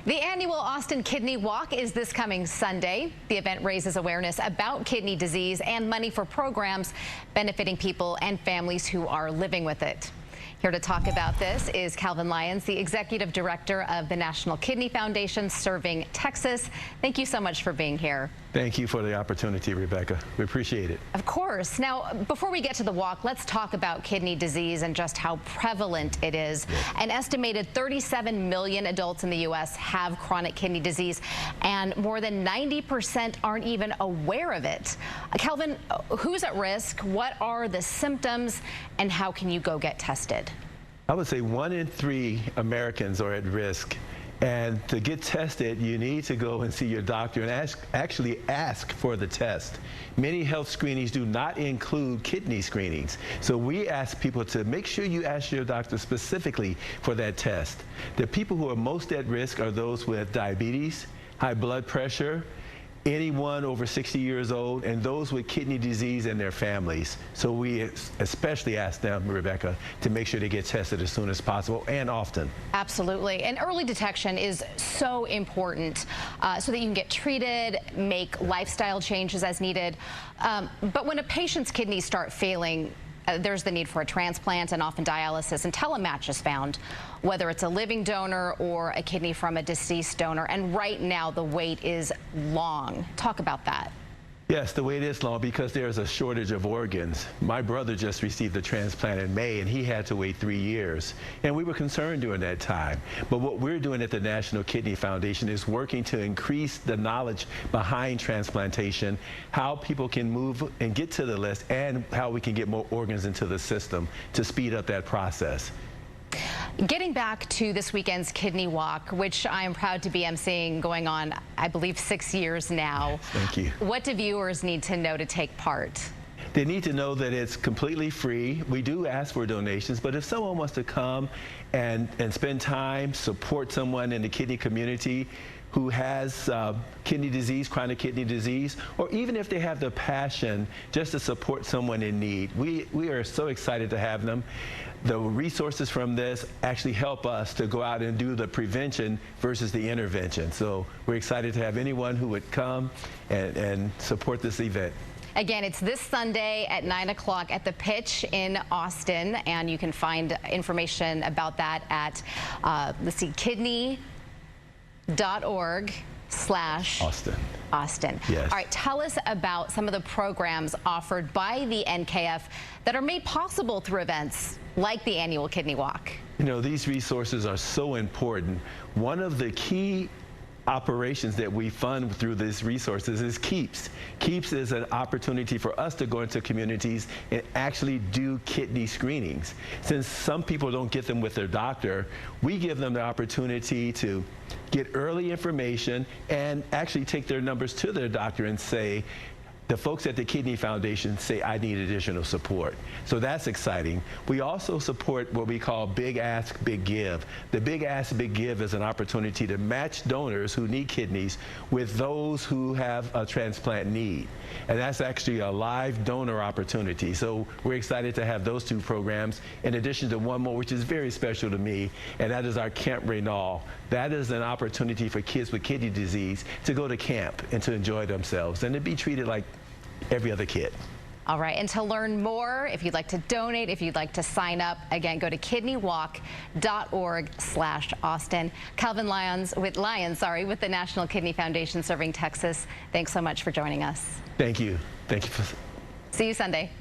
The annual Austin Kidney Walk is this coming Sunday. The event raises awareness about kidney disease and money for programs benefiting people and families who are living with it. Here to talk about this is Calvin Lyons, the Executive Director of the National Kidney Foundation serving Texas. Thank you so much for being here. Thank you for the opportunity, Rebecca. We appreciate it. Of course. Now, before we get to the walk, let's talk about kidney disease and just how prevalent it is. An estimated 37 million adults in the U.S. have chronic kidney disease, and more than 90% aren't even aware of it. Calvin, who's at risk? What are the symptoms, and how can you go get tested? I would say 1 in 3 Americans are at risk. And to get tested, you need to go and see your doctor and actually ask for the test. Many health screenings do not include kidney screenings. So we ask people to make sure you ask your doctor specifically for that test. The people who are most at risk are those with diabetes, high blood pressure, anyone over 60 years old, and those with kidney disease and their families. So we especially ask them, Rebecca, to make sure they get tested as soon as possible and often. Absolutely. And early detection is so important so that you can get treated, make lifestyle changes as needed. But when a patient's kidneys start failing, there's the need for a transplant and often dialysis until a match is found, whether it's a living donor or a kidney from a deceased donor. And right now, the wait is long. Talk about that. Yes, the wait is long because there's a shortage of organs. My brother just received a transplant in May, and he had to wait 3 years. And we were concerned during that time. But what we're doing at the National Kidney Foundation is working to increase the knowledge behind transplantation, how people can move and get to the list, and how we can get more organs into the system to speed up that process. Getting back to this weekend's Kidney Walk, which I am proud to be emceeing, going on, I believe, 6 years now. Thank you. What do viewers need to know to take part? They need to know that it's completely free. We do ask for donations, but if someone wants to come and spend time, support someone in the kidney community who has kidney disease, chronic kidney disease, or even if they have the passion just to support someone in need, we are so excited to have them. The resources from this actually help us to go out and do the prevention versus the intervention. So we're excited to have anyone who would come and support this event. Again, it's this Sunday at 9 o'clock at the Pitch in Austin, and you can find information about that at, let's see, kidney.org/Austin. Yes. All right, tell us about some of the programs offered by the NKF that are made possible through events like the annual Kidney Walk. You know, these resources are so important. One of the key operations that we fund through these resources is KEEPS. KEEPS is an opportunity for us to go into communities and actually do kidney screenings. Since some people don't get them with their doctor, we give them the opportunity to get early information and actually take their numbers to their doctor and say, the folks at the Kidney Foundation say, I need additional support. So that's exciting. We also support what we call Big Ask, Big Give. The Big Ask, Big Give is an opportunity to match donors who need kidneys with those who have a transplant need. And that's actually a live donor opportunity. So we're excited to have those 2 programs, in addition to one more, which is very special to me, and that is our Camp Raynal. That is an opportunity for kids with kidney disease to go to camp and to enjoy themselves and to be treated like every other kid. All right, and to learn more, if you'd like to donate, if you'd like to sign up, again, go to kidneywalk.org/Austin. Calvin Lyons with the National Kidney Foundation serving Texas. Thanks so much for joining us. Thank you. Thank you. See you Sunday.